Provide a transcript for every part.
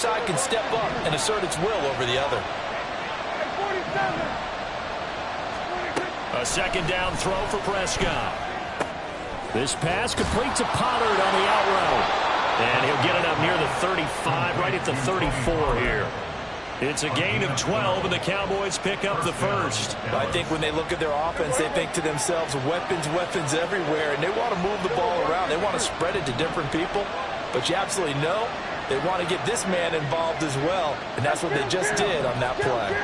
side can step up and assert its will over the other. A second down throw for Prescott. This pass complete to Pollard on the out route. And he'll get it up near the 35, right at the 34 here. It's a gain of 12, and the Cowboys pick up the first. I think when they look at their offense, they think to themselves, weapons, weapons everywhere, and they want to move the ball around. They want to spread it to different people, but you absolutely know they want to get this man involved as well, and that's what they just did on that play.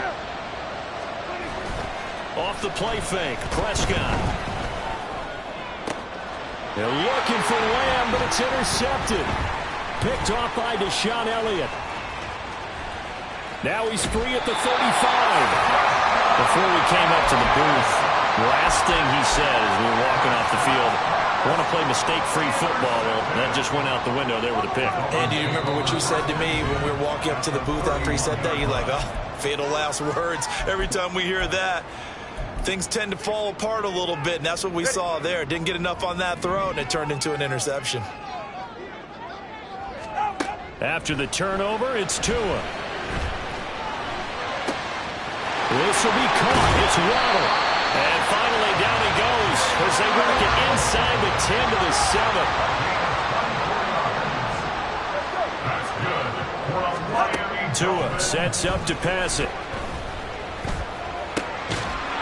Off the play fake, Prescott. They're looking for Lamb, but it's intercepted. Picked off by Deshaun Elliott. Now he's free at the 35. Before we came up to the booth, the last thing he said as we were walking off the field, I want to play mistake-free football. Well, that just went out the window there with a pick. And do you remember what you said to me when we were walking up to the booth after he said that? You're like, oh, fatal last words. Every time we hear that, things tend to fall apart a little bit, and that's what we saw there. Didn't get enough on that throw, and it turned into an interception. After the turnover, it's Tua. This will be caught. It's Waddle. And finally down he goes as they work it inside the 10 to the 7. Tua sets up to pass it.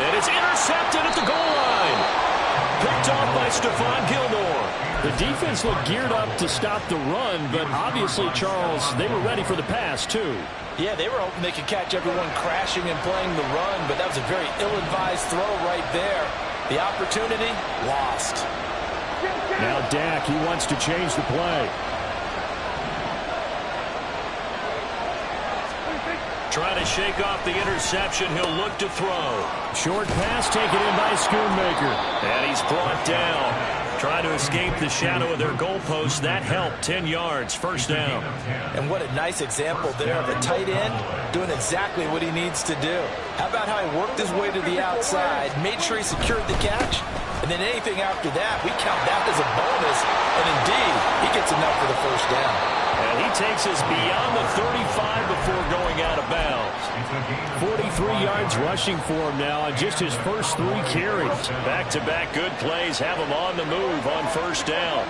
And it's intercepted at the goal line. Picked off by Stephon Gilmore. The defense looked geared up to stop the run, but obviously, Charles, they were ready for the pass, too. Yeah, they were hoping they could catch everyone crashing and playing the run, but that was a very ill-advised throw right there. The opportunity, lost. Now Dak, he wants to change the play. Trying to shake off the interception. He'll look to throw. Short pass taken in by Schoonmaker. And he's brought down. Trying to escape the shadow of their goalpost. That helped. 10 yards. First down. And what a nice example there of a tight end doing exactly what he needs to do. How about how he worked his way to the outside, made sure he secured the catch, and then anything after that, we count that as a bonus. And indeed, he gets enough for the first down. And he takes us beyond the 35 before going out of bounds. 43 yards rushing for him now on just his first 3 carries. Back-to-back good plays have him on the move on first down.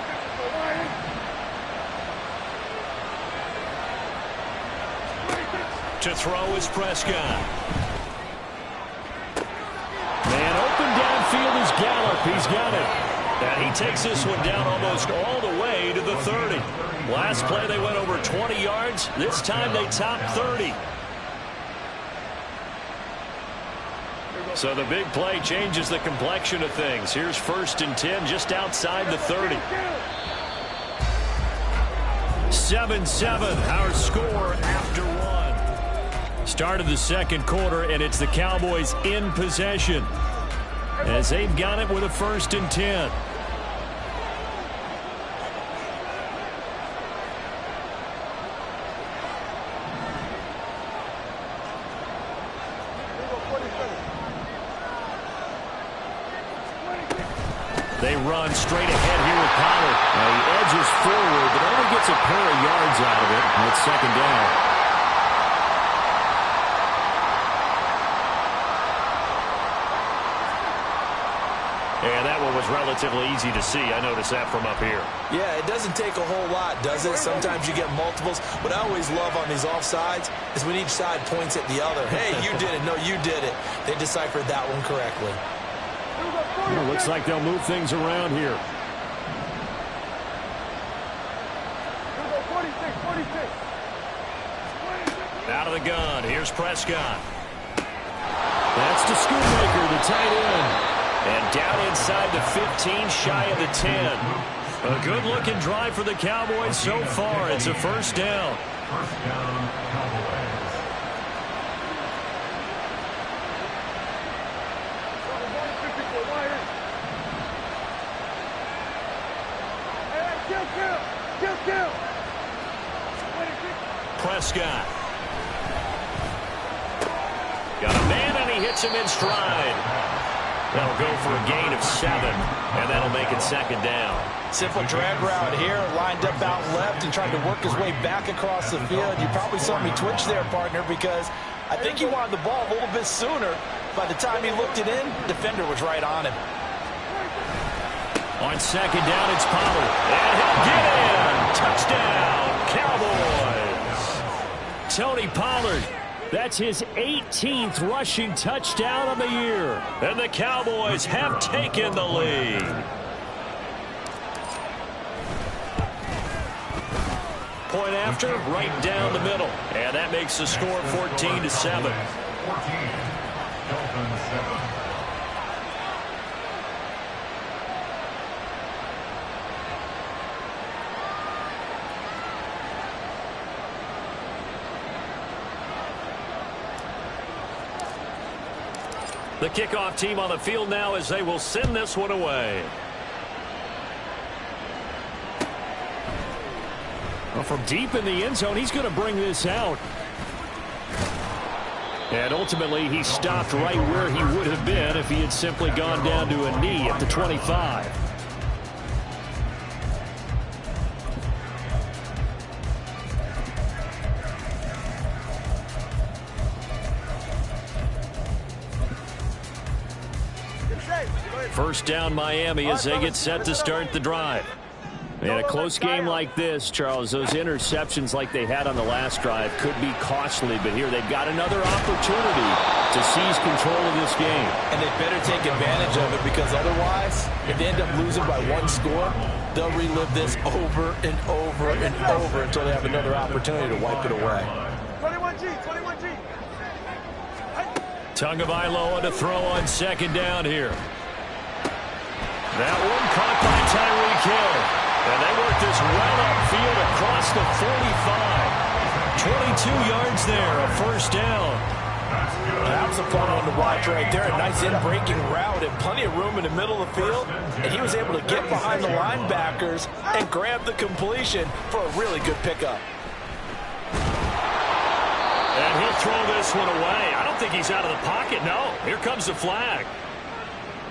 To throw is Prescott. Man open downfield is Gallup. He's got it. And he takes this one down almost all the way to the 30. Last play they went over 20 yards. This time they topped 30. So the big play changes the complexion of things. Here's 1st and 10 just outside the 30. 7-7 our score after 1. Start of the second quarter, and it's the Cowboys in possession as they've got it with a 1st and 10. They run straight ahead here with Pollard. Now he edges forward, but only gets a pair of yards out of it. And it's 2nd down. And that one was relatively easy to see. I noticed that from up here. Yeah, it doesn't take a whole lot, does it? Sometimes you get multiples. What I always love on these offsides is when each side points at the other. Hey, you did it. No, you did it. They deciphered that one correctly. Well, looks like they'll move things around here. Out of the gun. Here's Prescott. That's to Schoonmaker, the tight end. And down inside the 15, shy of the 10. A good-looking drive for the Cowboys so far. It's a 1st down. First down, Cowboys. Prescott. Got a man, and he hits him in stride. That'll go for a gain of 7. And that'll make it second down. Simple drag route here, lined up out left and tried to work his way back across the field. You probably saw me twitch there, partner, because I think he wanted the ball a little bit sooner. By the time he looked it in, defender was right on him. On second down, it's Pollard. And he'll get in. Touchdown, Cowboys. Tony Pollard. That's his 18th rushing touchdown of the year. And the Cowboys have taken the lead. Point after, right down the middle. And that makes the score 14-7. The kickoff team on the field now as they will send this one away. Well, from deep in the end zone, he's going to bring this out. And ultimately, he stopped right where he would have been if he had simply gone down to a knee at the 25. First down Miami as they get set to start the drive. In a close game like this, Charles, those interceptions like they had on the last drive could be costly, but here they've got another opportunity to seize control of this game. And they better take advantage of it, because otherwise, if they end up losing by one score, they'll relive this over and over and over until they have another opportunity to wipe it away. 21G. Tagovailoa to throw on second down here. That one caught by Tyreek Hill. And they work this well upfield across the 45. 22 yards there, a first down. That was a fun one to watch right there. A nice in-breaking route and plenty of room in the middle of the field. And he was able to get behind the linebackers and grab the completion for a really good pickup. And he'll throw this one away. I don't think he's out of the pocket, no. Here comes the flag.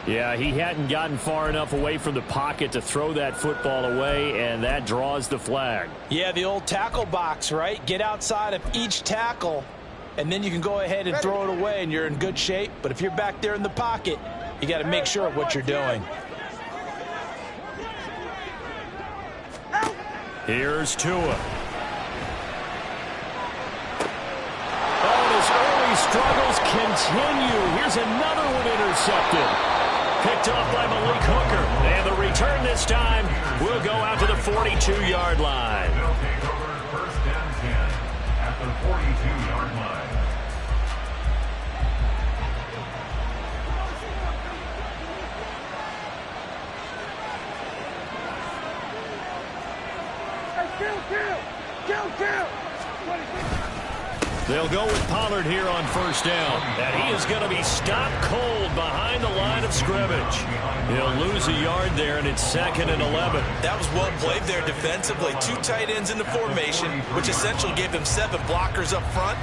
Yeah, he hadn't gotten far enough away from the pocket to throw that football away, and that draws the flag. Yeah, the old tackle box, right? Get outside of each tackle, and then you can go ahead and throw it away, and you're in good shape. But if you're back there in the pocket, you got to make sure of what you're doing. Here's Tua. Oh, his early struggles continue. Here's another one intercepted. Picked off by Malik Hooker. And the return this time will go out to the 42-yard line. They'll take over first and 10 at the 42-yard line. Kill. They'll go with Pollard here on first down. And he is going to be stopped cold behind the line of scrimmage. He'll lose a yard there, and it's 2nd and 11. That was well played there defensively. 2 tight ends in the formation, which essentially gave them 7 blockers up front.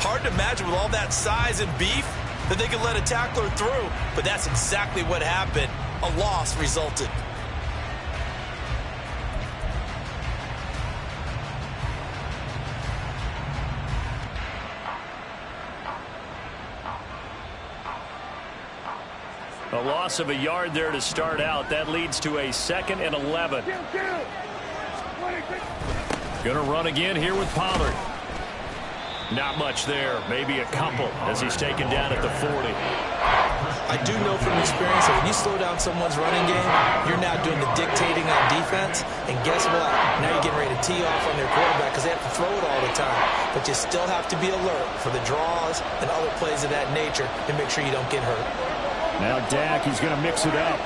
Hard to imagine with all that size and beef that they could let a tackler through. But that's exactly what happened. A loss resulted. A loss of a yard there to start out. That leads to a 2nd and 11. Going to run again here with Pollard. Not much there. Maybe a couple as he's taken down at the 40. I do know from experience that when you slow down someone's running game, you're now doing the dictating on defense. And guess what? Now you're getting ready to tee off on their quarterback because they have to throw it all the time. But you still have to be alert for the draws and other plays of that nature and make sure you don't get hurt. Now Dak, he's going to mix it up.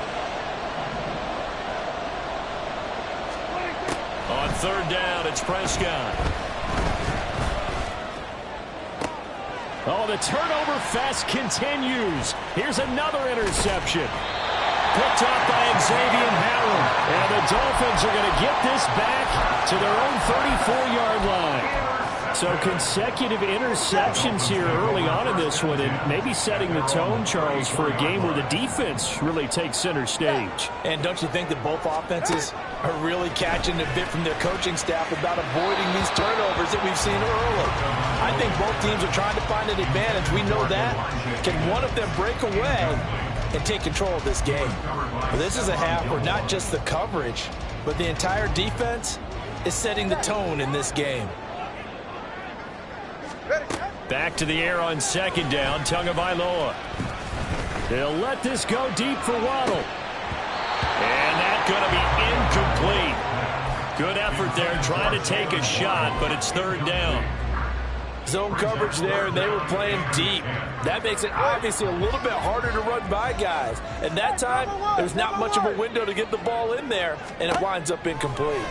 On third down, it's Prescott. Oh, the turnover fest continues. Here's another interception. Picked up by Xavier Howard. And the Dolphins are going to get this back to their own 34-yard line. So consecutive interceptions here early on in this one, and maybe setting the tone, Charles, for a game where the defense really takes center stage. And don't you think that both offenses are really catching a bit from their coaching staff about avoiding these turnovers that we've seen early? I think both teams are trying to find an advantage. We know that. Can one of them break away and take control of this game? Well, this is a half where not just the coverage, but the entire defense is setting the tone in this game. Back to the air on second down, Tagovailoa. They'll let this go deep for Waddle. And that's going to be incomplete. Good effort there trying to take a shot, but it's third down. Zone coverage there, and they were playing deep. That makes it obviously a little bit harder to run by guys. And that time, there's not much of a window to get the ball in there, and it winds up incomplete.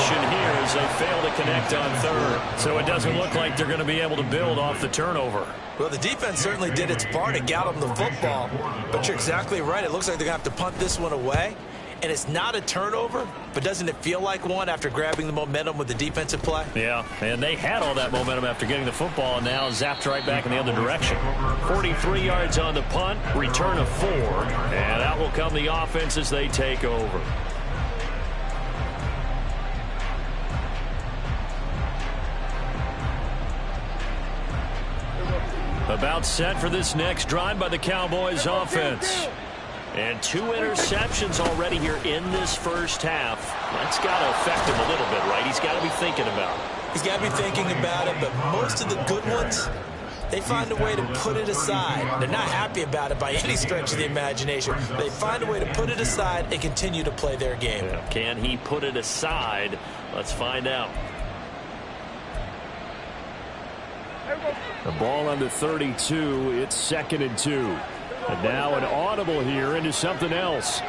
Here as they fail to connect on third. So it doesn't look like they're going to be able to build off the turnover. Well, the defense certainly did its part to got them the football. But you're exactly right. It looks like they're going to have to punt this one away. And it's not a turnover, but doesn't it feel like one after grabbing the momentum with the defensive play? Yeah, and they had all that momentum after getting the football, and now zapped right back in the other direction. 43 yards on the punt, return of 4. And out will come the offense as they take over. About set for this next drive by the Cowboys offense. And 2 interceptions already here in this first half. That's got to affect him a little bit, right? He's got to be thinking about it. He's got to be thinking about it, but most of the good ones, they find a way to put it aside. They're not happy about it by any stretch of the imagination. They find a way to put it aside and continue to play their game. Yeah. Can he put it aside? Let's find out. The ball on the 32. It's 2nd and 2. And now an audible here into something else.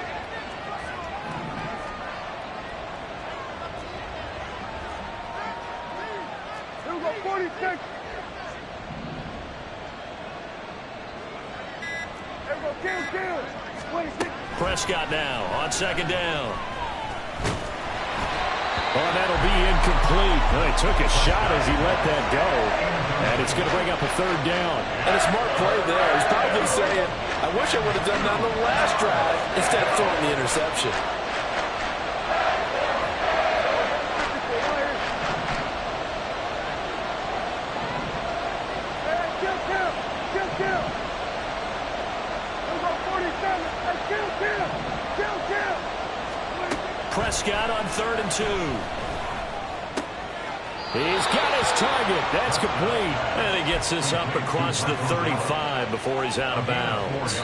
Prescott now on 2nd down. Oh, that'll be incomplete. Well, he took a shot as he let that go. And it's going to bring up a 3rd down. And a smart play there. He's probably saying, I wish I would have done that on the last drive instead of throwing the interception. Prescott on 3rd and 2. He's got his target. That's complete. And he gets this up across the 35 before he's out of bounds.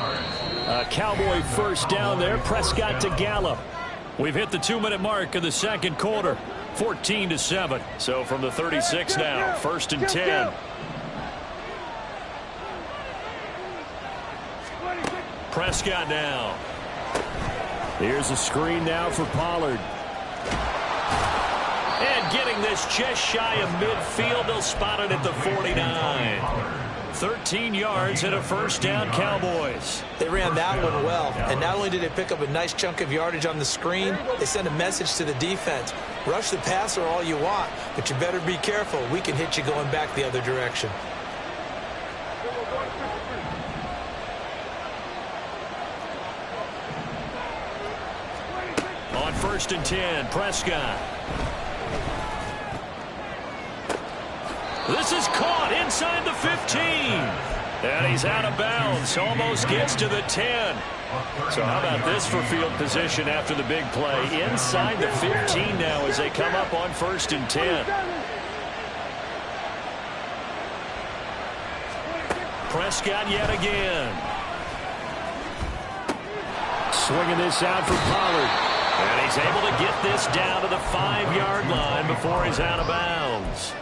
A Cowboy first down there. Prescott to Gallup. We've hit the 2-minute mark of the second quarter. 14-7. So from the 36 now, 1st and 10. Prescott now. Here's a screen now for Pollard. And getting this just shy of midfield. They'll spot it at the 49. 13 yards and a first down, Cowboys. They ran that one well. And not only did they pick up a nice chunk of yardage on the screen, they sent a message to the defense. Rush the passer all you want, but you better be careful. We can hit you going back the other direction. On 1st and 10, Prescott. This is caught inside the 15. And he's out of bounds. Almost gets to the 10. So how about this for field position after the big play? Inside the 15 now as they come up on 1st and 10. Prescott yet again. Swinging this out for Pollard. And he's able to get this down to the 5-yard line before he's out of bounds.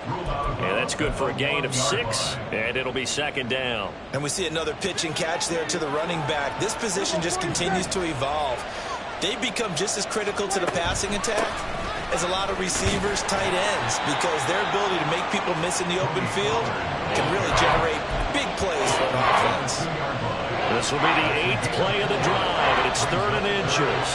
And that's good for a gain of 6, and it'll be 2nd down. And we see another pitch and catch there to the running back. This position just continues to evolve. They become just as critical to the passing attack as a lot of receivers, tight ends, because their ability to make people miss in the open field can really generate big plays for an offense. This will be the 8th play of the drive, and it's 3rd and inches.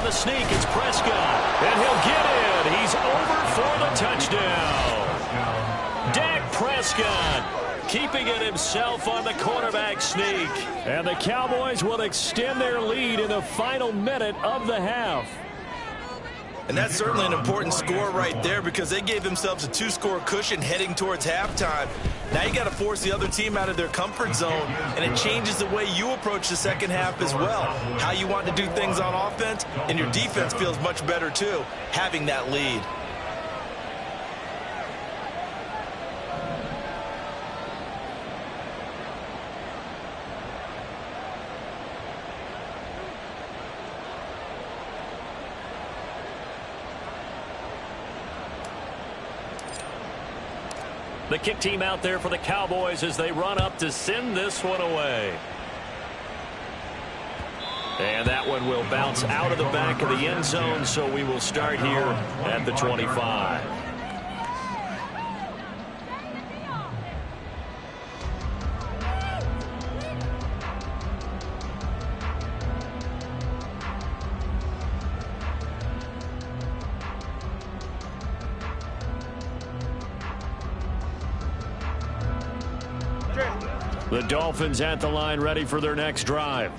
the sneak. It's Prescott. And he'll get in. He's over for the touchdown. Dak Prescott keeping it himself on the quarterback sneak. And the Cowboys will extend their lead in the final minute of the half. And that's certainly an important score right there because they gave themselves a 2-score cushion heading towards halftime. Now you got to force the other team out of their comfort zone, and it changes the way you approach the second half as well. How you want to do things on offense, and your defense feels much better too, having that lead. The kick team out there for the Cowboys as they run up to send this one away. And that one will bounce out of the back of the end zone, so we will start here at the 25. The Dolphins at the line ready for their next drive.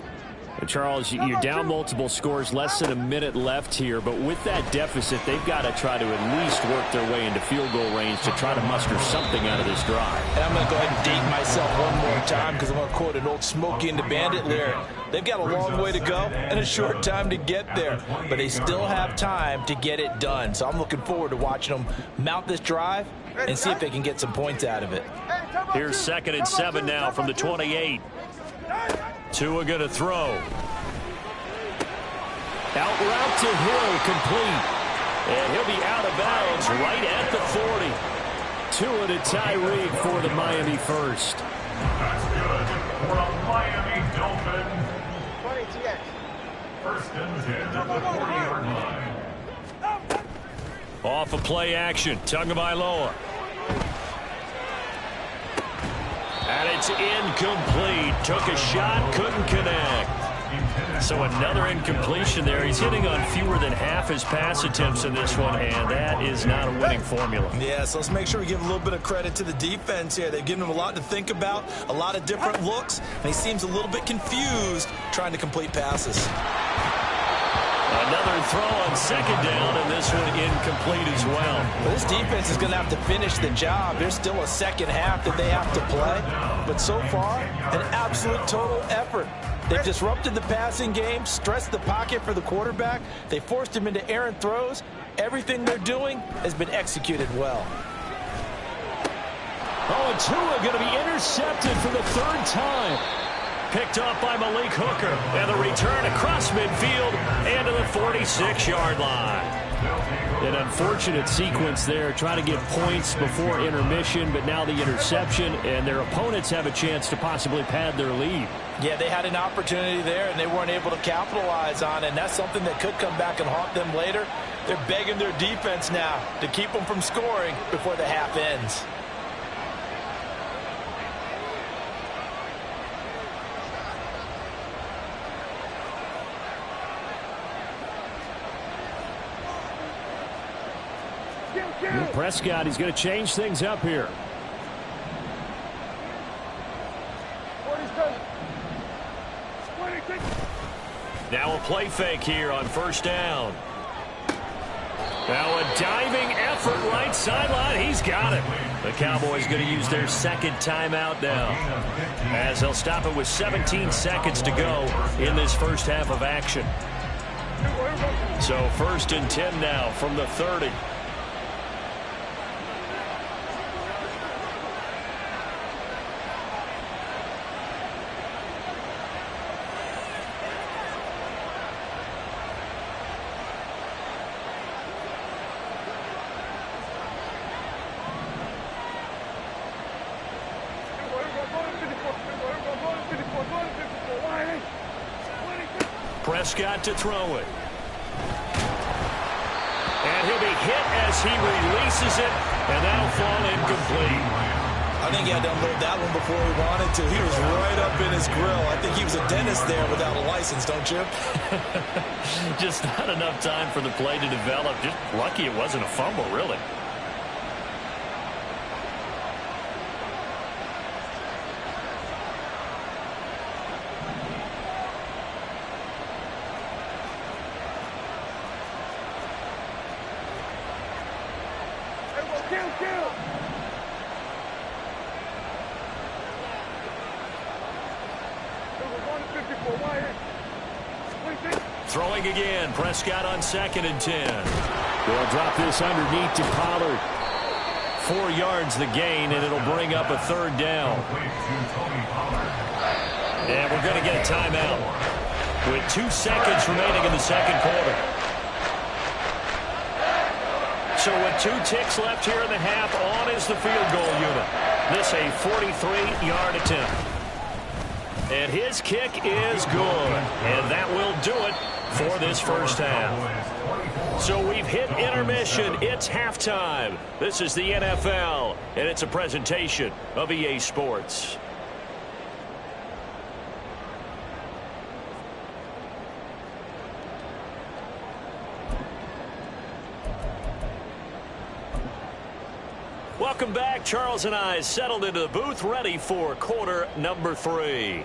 Charles, you're down multiple scores, less than a minute left here, but with that deficit, they've got to try to at least work their way into field goal range to try to muster something out of this drive. And I'm going to go ahead and date myself one more time because I'm going to quote an old Smokey and the Bandit lyric. They've got a long way to go and a short time to get there, but they still have time to get it done. So I'm looking forward to watching them mount this drive and see if they can get some points out of it. Here's 2nd and 7 now from the 28. Tua going to throw. Out route to Hill, complete. And he'll be out of bounds right at the 40. Tua to Tyreek for the Miami first. That's good for a Miami Dolphin. 20TX. First and 10 at the 40-yard line. Off of play action, Tagovailoa. And it's incomplete. Took a shot, couldn't connect. So another incompletion there. He's hitting on fewer than half his pass attempts in this one, and that is not a winning formula. Yeah, so let's make sure we give a little bit of credit to the defense here. They've given him a lot to think about, a lot of different looks, and he seems a little bit confused trying to complete passes. Another throw on 2nd down, and this one incomplete as well. Well, this defense is going to have to finish the job. There's still a second half that they have to play, but so far, an absolute total effort. They've disrupted the passing game, stressed the pocket for the quarterback. They forced him into errant throws. Everything they're doing has been executed well. Oh, and Tua going to be intercepted for the 3rd time. Picked off by Malik Hooker. And the return across midfield and to the 46-yard line. An unfortunate sequence there, trying to get points before intermission, but now the interception, and their opponents have a chance to possibly pad their lead. Yeah, they had an opportunity there, and they weren't able to capitalize on it, and that's something that could come back and haunt them later. They're begging their defense now to keep them from scoring before the half ends. Prescott, he's going to change things up here. Now a play fake here on 1st down. Now a diving effort right sideline. He's got it. The Cowboys going to use their 2nd timeout now, as they'll stop it with 17 seconds to go in this first half of action. So 1st and 10 now from the 30. Prescott to throw it. And he'll be hit as he releases it, and that'll fall incomplete. I I think he had to unload that one before he wanted to. He was right up in his grill. I think he was a dentist there without a license, don't you? Just not enough time for the play to develop. Just lucky it wasn't a fumble, really. Throwing again. Prescott on 2nd and 10. They'll drop this underneath to Pollard. 4 yards the gain, and it'll bring up a 3rd down. And we're going to get a timeout with 2 seconds remaining in the 2nd quarter. So with 2 ticks left here in the half, on is the field goal unit. This a 43-yard attempt. And his kick is good. And that will do it for this first half. So we've hit intermission. It's halftime. This is the NFL, and it's a presentation of EA Sports. Welcome back. Charles and I settled into the booth, ready for quarter number 3.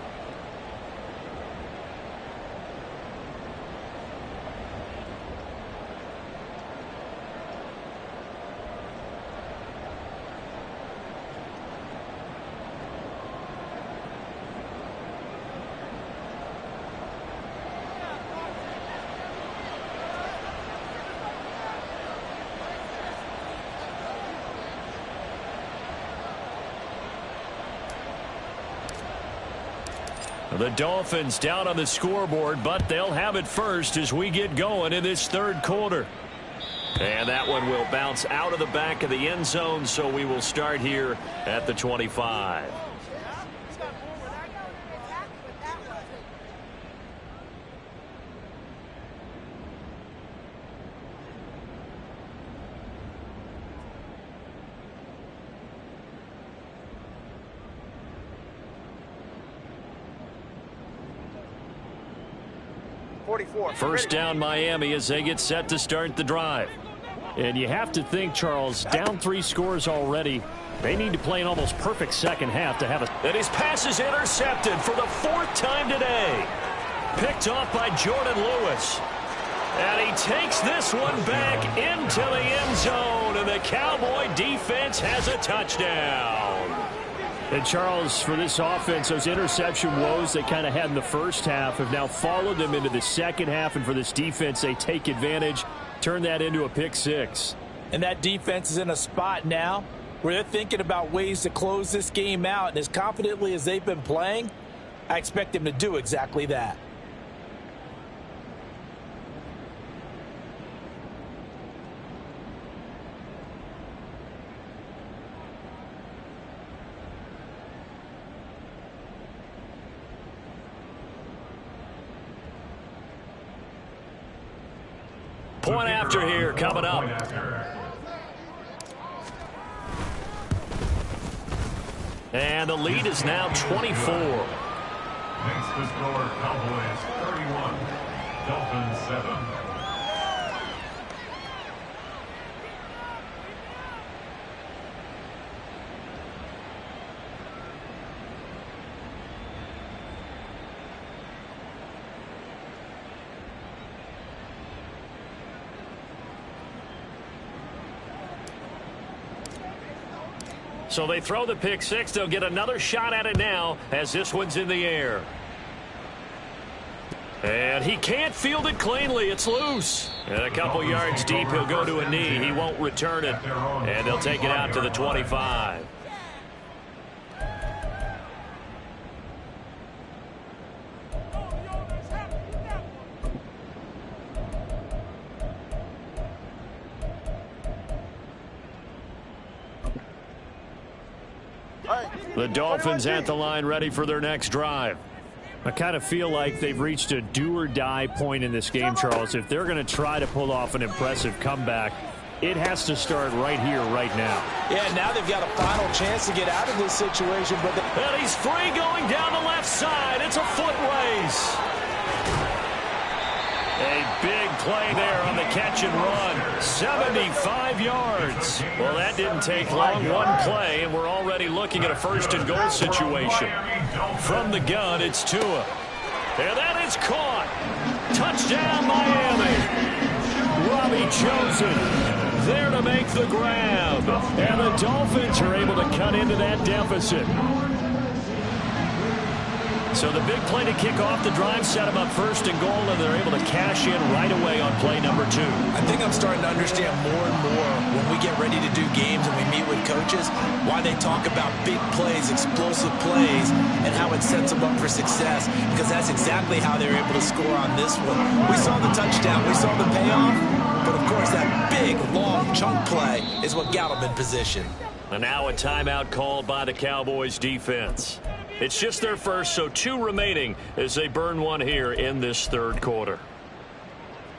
The Dolphins down on the scoreboard, but they'll have it first as we get going in this 3rd quarter. And that one will bounce out of the back of the end zone, so we will start here at the 25. First down Miami as they get set to start the drive. And you have to think, Charles, down 3 scores already. They need to play an almost perfect second half to have a... And his pass is intercepted for the 4th time today. Picked off by Jordan Lewis. And he takes this one back into the end zone. And the Cowboy defense has a touchdown. And Charles, for this offense, those interception woes they kind of had in the first half have now followed them into the second half. And for this defense, they take advantage, turn that into a pick 6. And that defense is in a spot now where they're thinking about ways to close this game out. And as confidently as they've been playing, I expect them to do exactly that. Point after here coming up. And the lead is now 24. Makes the score Cowboys 31, Dolphins 7. So they throw the pick 6. They'll get another shot at it now as this one's in the air. And he can't field it cleanly. It's loose. And a couple yards deep, he'll go to a knee. He won't return it. And they'll take it out to the 25. The Dolphins at the line ready for their next drive. I kind of feel like they've reached a do-or-die point in this game, Charles. If they're going to try to pull off an impressive comeback, it has to start right here, right now. Yeah, now they've got a final chance to get out of this situation. And he's free going down the left side. It's a foot race. A big play there on the catch and run. 75 yards. Well, that didn't take long. One play, and we're already looking at a first-and-goal situation. From the gun, it's Tua. And that is caught. Touchdown, Miami. Robbie Chosen there to make the grab. And the Dolphins are able to cut into that deficit. So the big play to kick off the drive set them up first and goal, and they're able to cash in right away on play number 2. I think I'm starting to understand more and more when we get ready to do games and we meet with coaches why they talk about big plays, explosive plays, and how it sets them up for success, because that's exactly how they're able to score on this one. We saw the touchdown. We saw the payoff. But, of course, that big, long chunk play is what got them in position. And now a timeout called by the Cowboys defense. It's just their first, so 2 remaining as they burn one here in this third quarter.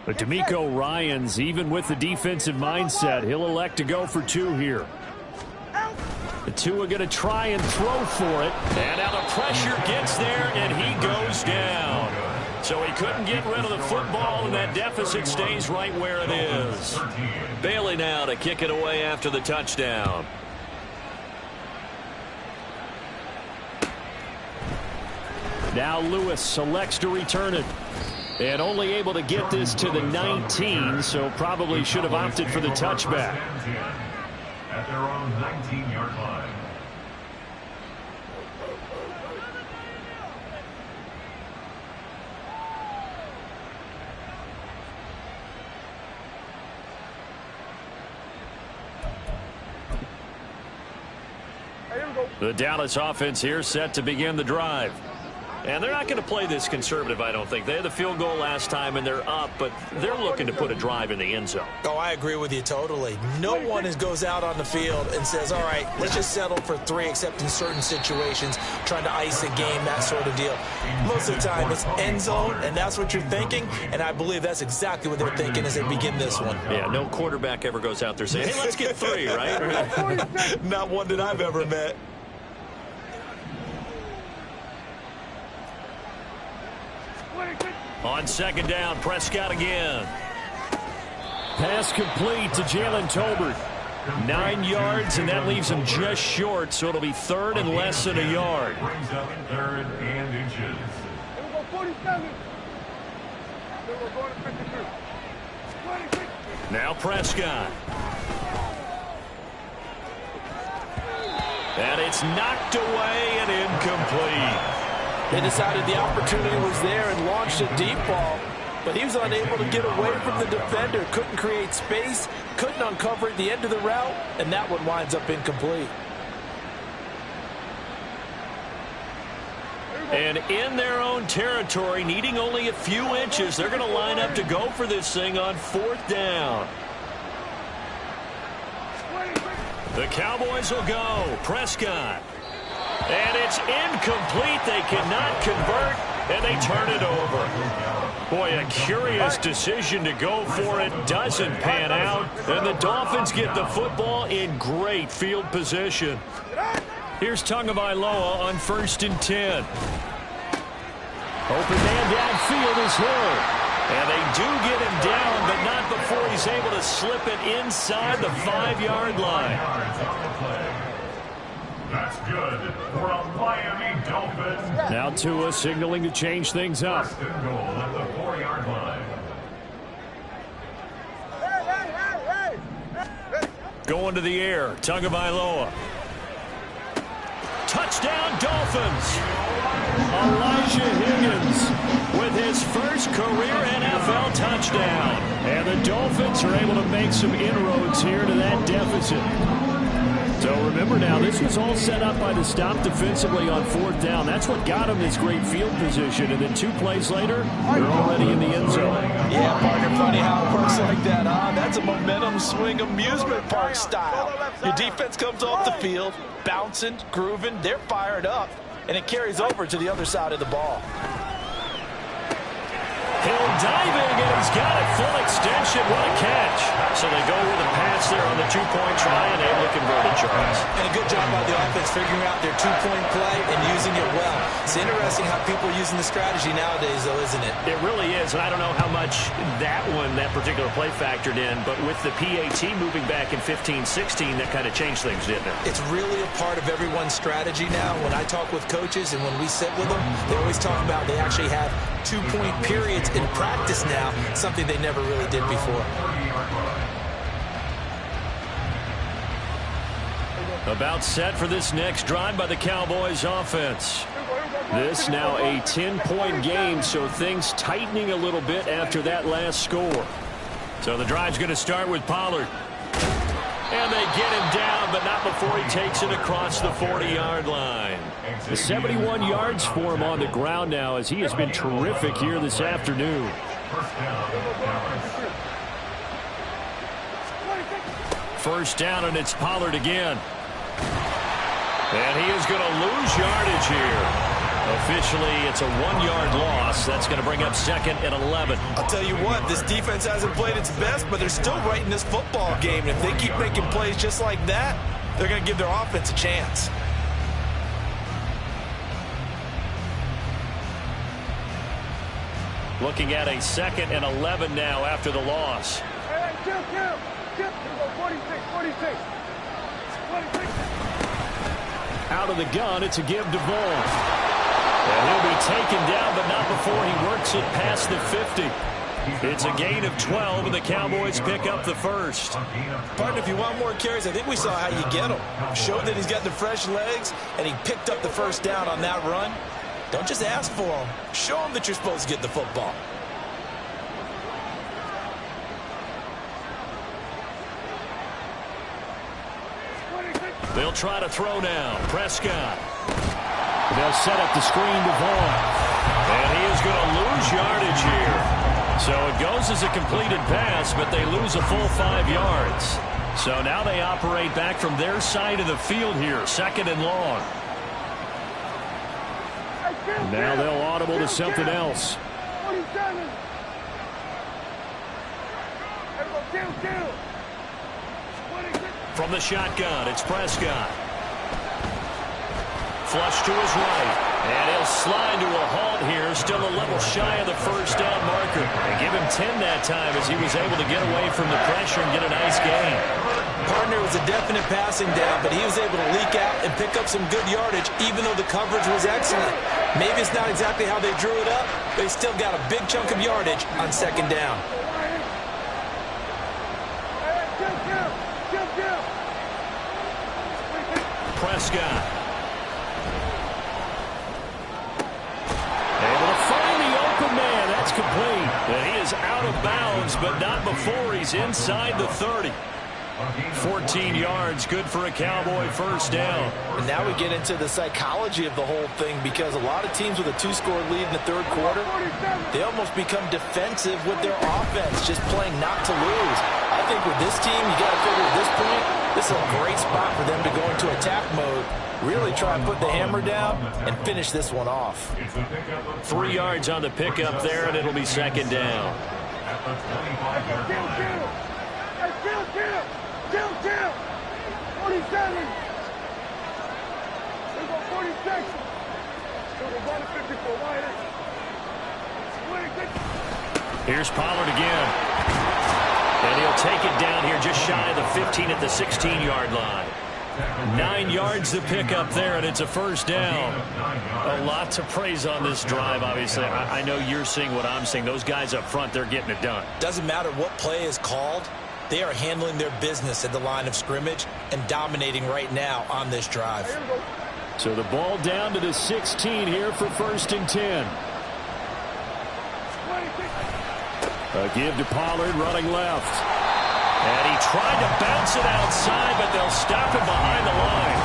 But D'Amico Ryans, even with the defensive mindset, he'll elect to go for 2 here. The 2 are going to try and throw for it. And now the pressure gets there, and he goes down. So he couldn't get rid of the football, and that deficit stays right where it is. Bailey now to kick it away after the touchdown. Now Lewis selects to return it. And only able to get this to the 19, so probably should have opted for the touchback. At their own 19-yard line. The Dallas offense here set to begin the drive. And they're not going to play this conservative, I don't think. They had the field goal last time, and they're up, but they're looking to put a drive in the end zone. Oh, I agree with you totally. No one goes out on the field and says, all right, let's just settle for 3, except in certain situations, trying to ice a game, that sort of deal. Most of the time, it's end zone, and that's what you're thinking, and I believe that's exactly what they're thinking as they begin this one. Yeah, no quarterback ever goes out there saying, hey, let's get 3, right? Not one that I've ever met. On second down, Prescott again. Pass complete to Jalen Tolbert. 9 yards, and that leaves him just short, so it'll be third and less than a yard. Brings up 3rd and inches. Now Prescott. And it's knocked away and incomplete. They decided the opportunity was there and launched a deep ball, but he was unable to get away from the defender, couldn't create space, couldn't uncover at the end of the route, and that one winds up incomplete. And in their own territory, needing only a few inches, they're going to line up to go for this thing on 4th down. The Cowboys will go. Prescott. And it's incomplete. They cannot convert, and they turn it over. Boy, a curious decision to go for it. Doesn't pan out, and the Dolphins get the football in great field position. Here's Tagovailoa on 1st and 10. Open man downfield is Hill. And they do get him down, but not before he's able to slip it inside the 5-yard line. That's good for a Miami Dolphin. Now Tua signaling to change things up. First and goal at the 4-yard line. Going to the air, Tagovailoa. Touchdown Dolphins. Elijah Higgins with his first career NFL touchdown. And the Dolphins are able to make some inroads here to that deficit. So remember now, this was all set up by the stop defensively on 4th down. That's what got them this great field position. And then 2 plays later, they're already in the end zone. Yeah, partner, funny how it works like that, huh? That's a momentum swing amusement park style. Your defense comes off the field, bouncing, grooving, they're fired up, and it carries over to the other side of the ball. Hill diving, and he's got it. Full extension. What a catch. So they go with a pass there on the two-point try, and able to convert it, Charles. And a good job by the offense figuring out their two-point play and using it well. It's interesting how people are using the strategy nowadays, though, isn't it? It really is, and I don't know how much that particular play factored in, but with the PAT moving back in 15-16, that kind of changed things, didn't it? It's really a part of everyone's strategy now. When I talk with coaches and when we sit with them, they always talk about they actually have two-point periods in practice now, something they never really did before. About set for this next drive by the Cowboys offense. This now a 10-point game, so things tightening a little bit after that last score. So the drive's going to start with Pollard. And they get him down, but not before he takes it across the 40-yard line. The 71 yards for him on the ground now, as he has been terrific here this afternoon. First down, and it's Pollard again. And he is going to lose yardage here. Officially, it's a 1-yard loss. That's going to bring up second and 11. I'll tell you what, this defense hasn't played its best, but they're still right in this football game. And if they keep making plays just like that, they're going to give their offense a chance. Looking at a second and 11 now after the loss. Out of the gun, it's a give to Vaughn. And he'll be taken down, but not before he works it past the 50. It's a gain of 12, and the Cowboys pick up the first. Partner, if you want more carries, I think we saw how you get him. Showed that he's got the fresh legs, and he picked up the first down on that run. Don't just ask for him. Show him that you're supposed to get the football. They'll try to throw now. Prescott. They'll set up the screen to Vaughn. And he is going to lose yardage here. So it goes as a completed pass, but they lose a full 5 yards. So now they operate back from their side of the field here, second and long. Now they'll audible to something else. From the shotgun, it's Prescott. Flush to his right. And he'll slide to a halt here, still a level shy of the first down marker. They give him 10 that time as he was able to get away from the pressure and get a nice gain. Partner was a definite passing down, but he was able to leak out and pick up some good yardage, even though the coverage was excellent. Maybe it's not exactly how they drew it up, but he still got a big chunk of yardage on second down. Prescott. Able to find the open man. That's complete. And he is out of bounds, but not before he's inside the 30. 14 yards, good for a Cowboy first down. And now we get into the psychology of the whole thing, because a lot of teams with a 2-score lead in the third quarter, they almost become defensive with their offense, just playing not to lose. I think with this team, you got to figure at this point, this is a great spot for them to go into attack mode, really try and put the hammer down and finish this one off. 3 yards on the pickup there, and it'll be second down. Kill! 47! There's a 46! Here's Pollard again. And he'll take it down here just shy of the 15 at the 16-yard line. 9 yards to pick up there, and it's a first down. A lot to praise on this drive, obviously. I know you're seeing what I'm seeing. Those guys up front, they're getting it done. Doesn't matter what play is called. They are handling their business at the line of scrimmage and dominating right now on this drive. So the ball down to the 16 here for first and 10. A give to Pollard running left. And he tried to bounce it outside, but they'll stop him behind the line.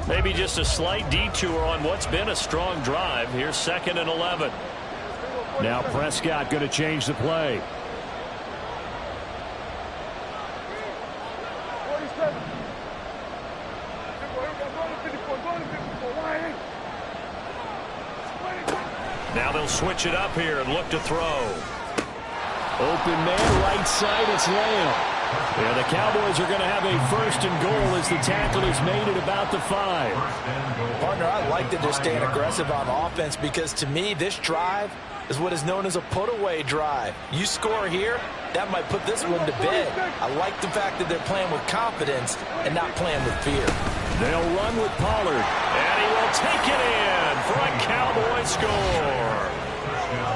Maybe just a slight detour on what's been a strong drive. Here's second and 11. Now Prescott going to change the play. 47. Now they'll switch it up here and look to throw. Open man, right side, it's Lamb. Yeah, the Cowboys are going to have a 1st and goal as the tackle is made at about the 5. Partner, I like that they're staying aggressive on offense because to me, this drive is what is known as a put-away drive. You score here, that might put this one to bed. I like the fact that they're playing with confidence and not playing with fear. They'll run with Pollard, and he will take it in for a Cowboy score.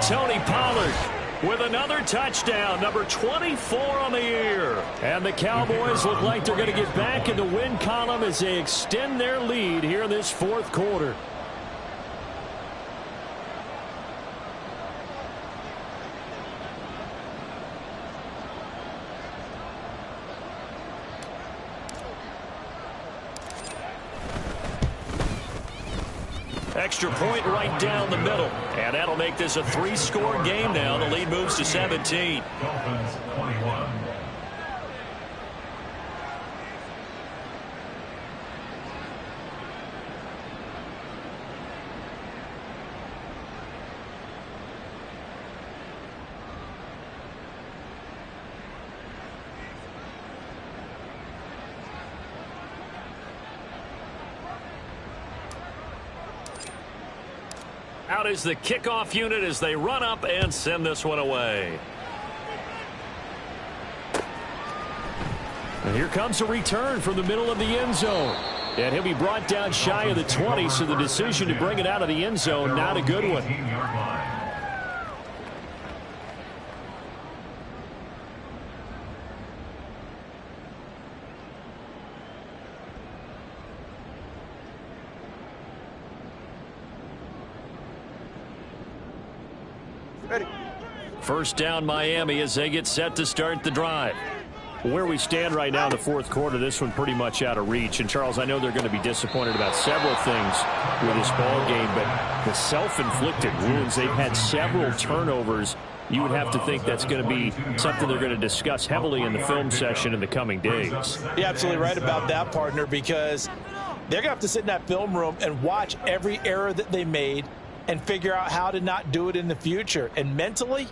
Tony Pollard with another touchdown, number 24 on the year. And the Cowboys look like they're going to get back in the win column as they extend their lead here in this 4th quarter. Extra point right down the middle. And that'll make this a 3-score game now. The lead moves to 17. Dolphins 21. Out is the kickoff unit as they run up and send this one away. And here comes a return from the middle of the end zone. And he'll be brought down shy of the 20, so the decision to bring it out of the end zone, not a good one. 18-yard line. First down Miami as they get set to start the drive. Where we stand right now in the 4th quarter, this one pretty much out of reach. And, Charles, I know they're going to be disappointed about several things with this ball game, but the self-inflicted wounds, they've had several turnovers. You would have to think that's going to be something they're going to discuss heavily in the film session in the coming days. You're absolutely right about that, partner, because they're going to have to sit in that film room and watch every error that they made and figure out how to not do it in the future. And mentally,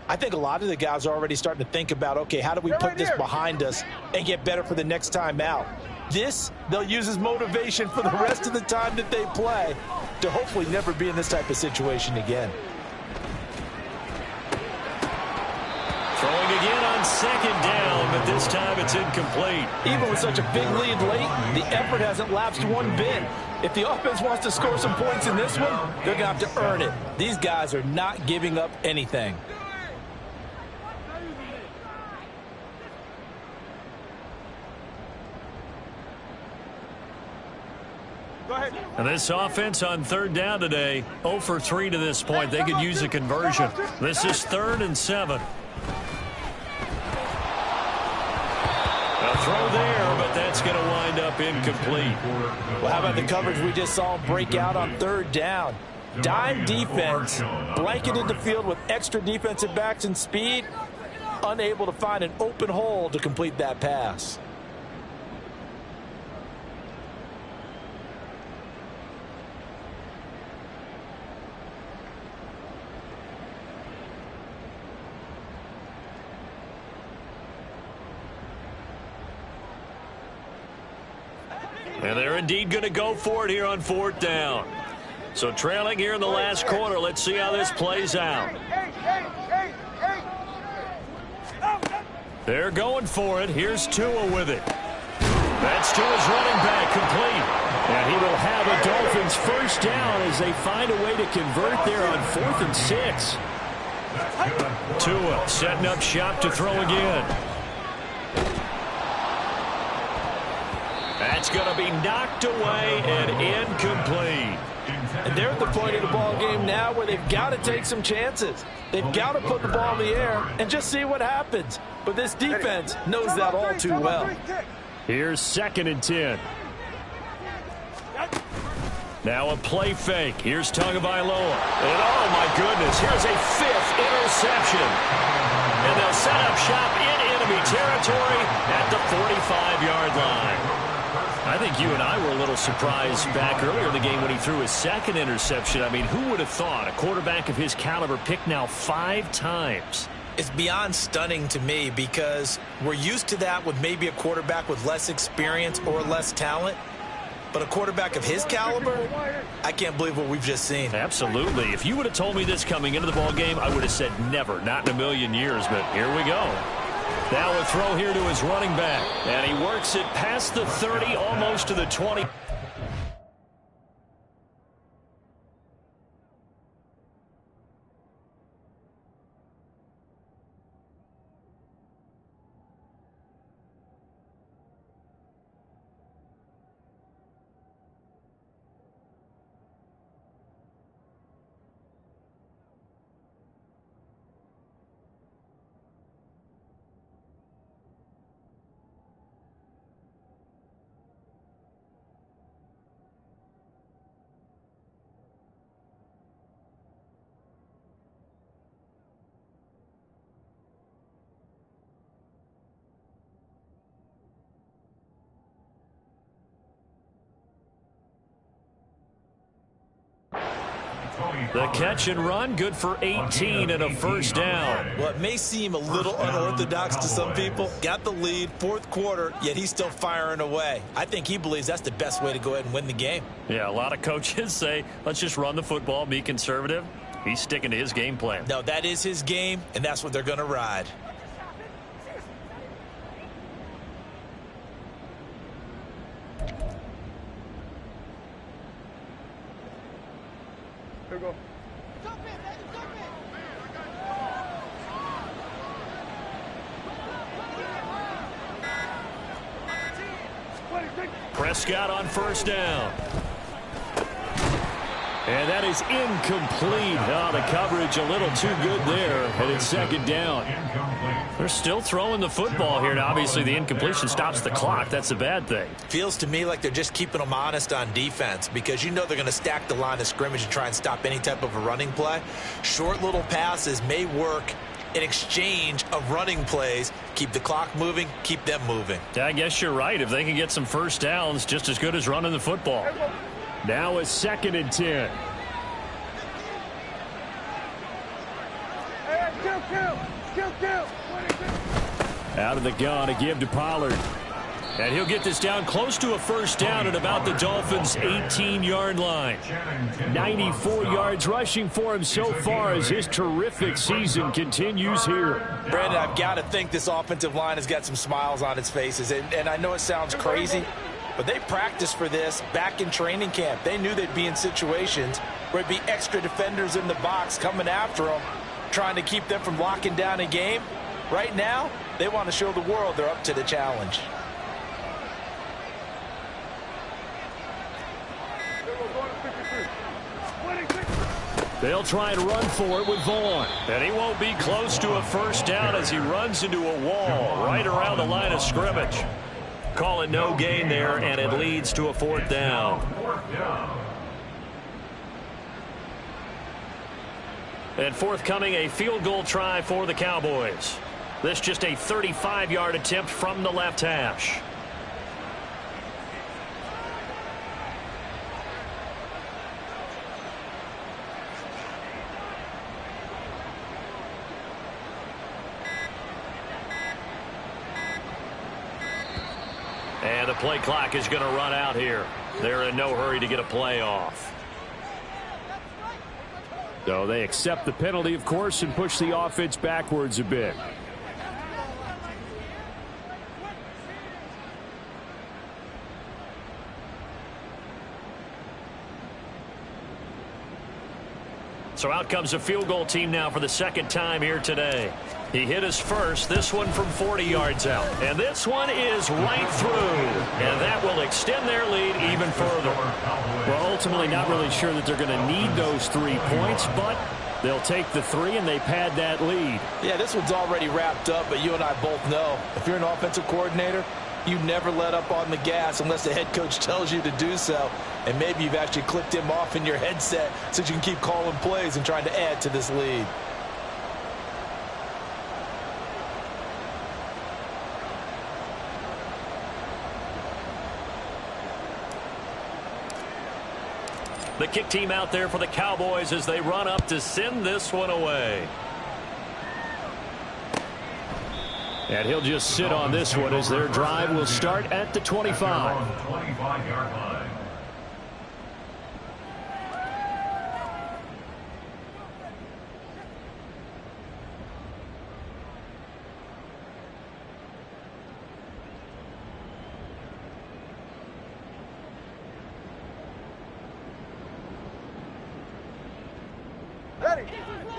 I think a lot of the guys are already starting to think about, okay, how do we put this behind us and get better for the next time out? This, they'll use as motivation for the rest of the time that they play to hopefully never be in this type of situation again. Throwing again on 2nd down, but this time it's incomplete. Even with such a big lead late, the effort hasn't lapsed one bit. If the offense wants to score some points in this one, they're going to have to earn it. These guys are not giving up anything. And this offense on 3rd down today, 0 for 3 to this point. They could use a conversion. This is 3rd and 7. A throw there, but that's going to wind up incomplete. Well, how about the coverage we just saw break out on 3rd down? Dime defense, blanketed the field with extra defensive backs and speed, unable to find an open hole to complete that pass. And they're indeed going to go for it here on 4th down. So trailing here in the last quarter, let's see how this plays out. They're going for it. Here's Tua with it. That's Tua's running back complete. And he will have a Dolphins 1st down as they find a way to convert there on 4th and 6. Tua setting up shop to throw again. That's going to be knocked away and incomplete. And they're at the point of the ball game now where they've got to take some chances. They've got to put the ball in the air and just see what happens. But this defense knows that all too well. Here's 2nd and 10. Now a play fake. Here's Tagovailoa. And oh, my goodness, here's a 5th interception. And they'll set up shop in enemy territory at the 45-yard line. I think you and I were a little surprised back earlier in the game when he threw his 2nd interception. I mean, who would have thought a quarterback of his caliber picked now 5 times? It's beyond stunning to me because we're used to that with maybe a quarterback with less experience or less talent. But a quarterback of his caliber, I can't believe what we've just seen. Absolutely. If you would have told me this coming into the ball game, I would have said never, not in a million years. But here we go. Now a throw here to his running back. And he works it past the 30, almost to the 20. The catch and run, good for 18 and a first down. Well, it may seem a little unorthodox to some people. Got the lead, 4th quarter, yet he's still firing away. I think he believes that's the best way to go ahead and win the game. Yeah, a lot of coaches say, let's just run the football, be conservative. He's sticking to his game plan. No, that is his game, and that's what they're going to ride. Here we go. Prescott on first down. And that is incomplete. Oh, the coverage a little too good there. And it's 2nd down. They're still throwing the football here. Now, obviously, the incompletion stops the clock. That's a bad thing. Feels to me like they're just keeping them honest on defense because you know they're going to stack the line of scrimmage and try and stop any type of a running play. Short little passes may work in exchange of running plays. Keep the clock moving, keep them moving. Yeah, I guess you're right. If they can get some first downs, just as good as running the football. Now a 2nd and 10. Out of the gun to give to Pollard. And he'll get this down close to a first down at about the Dolphins' 18-yard line. 94 yards rushing for him so far as his terrific season continues here. Brandon, I've got to think this offensive line has got some smiles on its faces. And I know it sounds crazy, but they practiced for this back in training camp. They knew they'd be in situations where it'd be extra defenders in the box coming after them, trying to keep them from locking down a game. Right now, they want to show the world they're up to the challenge. They'll try and run for it with Vaughn. And he won't be close to a first down as he runs into a wall right around the line of scrimmage. Call it no gain there, and it leads to a 4th down. And forthcoming, a field goal try for the Cowboys. This just a 35-yard attempt from the left hash. And the play clock is going to run out here. They're in no hurry to get a play off. So they accept the penalty, of course, and push the offense backwards a bit. So out comes a field goal team now for the 2nd time here today. He hit his first, this one from 40 yards out. And this one is right through. And that will extend their lead even further. Well, ultimately not really sure that they're going to need those 3 points, but they'll take the 3 and they pad that lead. Yeah, this one's already wrapped up, but you and I both know if you're an offensive coordinator, You never let up on the gas unless the head coach tells you to do so. And maybe you've actually clicked him off in your headset so you can keep calling plays and trying to add to this lead. The kick team out there for the Cowboys as they run up to send this one away. And he'll just sit on this one as their drive will start at the 25. 25-yard line.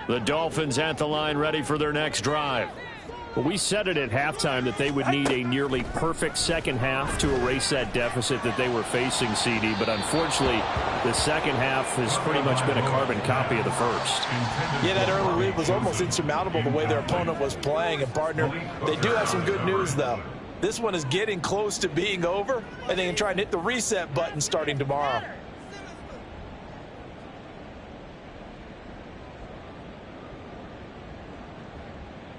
The Dolphins at the line ready for their next drive. Well, we said it at halftime that they would need a nearly perfect second half to erase that deficit that they were facing, CD. But unfortunately, the second half has pretty much been a carbon copy of the first. Yeah, that early lead was almost insurmountable the way their opponent was playing. And, partner, they do have some good news, though. This one is getting close to being over, and they can try and hit the reset button starting tomorrow.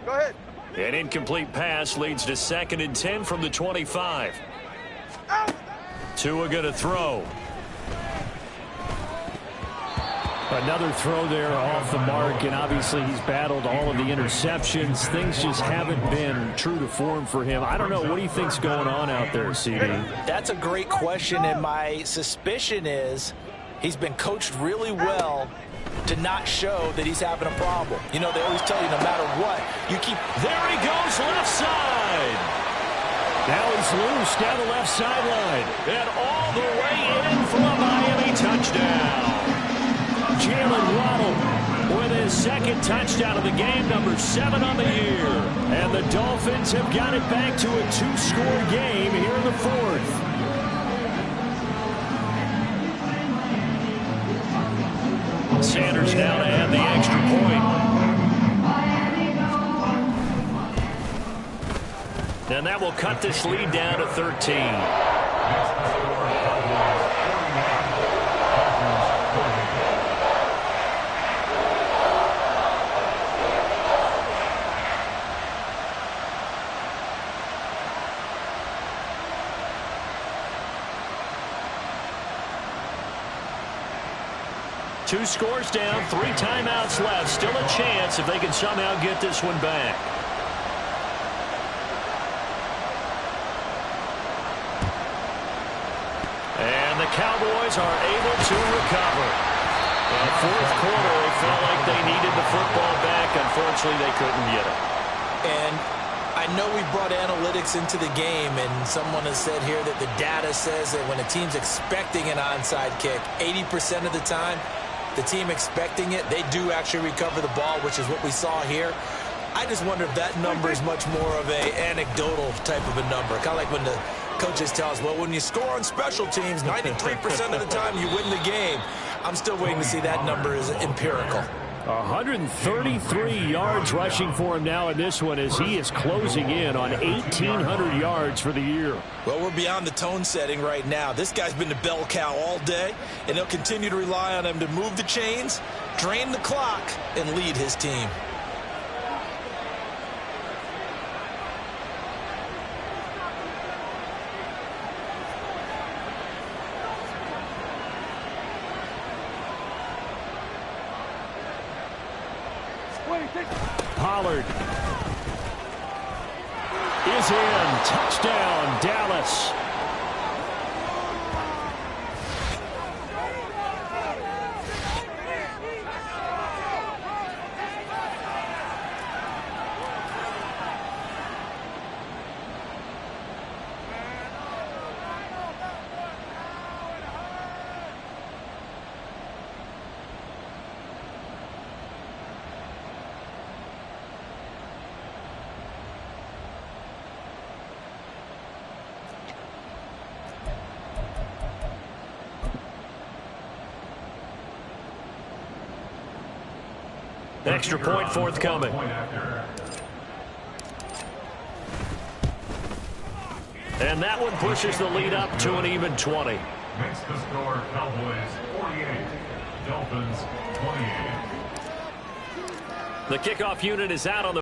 Go ahead. An incomplete pass leads to 2nd and 10 from the 25. Tua going to throw. Another throw there off the mark, and obviously he's battled all of the interceptions. Things just haven't been true to form for him. I don't know. What do you think's going on out there, CD? That's a great question, and my suspicion is he's been coached really well to not show that he's having a problem. You know, they always tell you no matter what, you keep... There he goes, left side. Now he's loose down the left sideline. And all the way in for a Miami touchdown. Jalen Waddle with his 2nd touchdown of the game, number 7 on the year. And the Dolphins have got it back to a 2-score game here in the 4th. Sanders now to add the extra point. And that will cut this lead down to 13. Two scores down, 3 timeouts left. Still a chance if they can somehow get this one back. And the Cowboys are able to recover. In the 4th quarter, they felt like they needed the football back. Unfortunately, they couldn't get it. And I know we brought analytics into the game, and someone has said here that the data says that when a team's expecting an onside kick, 80% of the time, the team expecting it, they do actually recover the ball, which is what we saw here. I just wonder if that number is much more of a anecdotal type of a number. Kind of like when the coaches tell us, well, when you score on special teams, 93% of the time you win the game. I'm still waiting to see that number is empirical. 133 yards rushing for him now in this one as he is closing in on 1,800 yards for the year. Well, we're beyond the tone setting right now. This guy's been the bell cow all day, and they'll continue to rely on him to move the chains, drain the clock, and lead his team. Pollard is in. Touchdown, Dallas. Extra point forthcoming. And that one pushes the lead up to an even 20. Makes the score Cowboys 48, Dolphins 28. The kickoff unit is out on the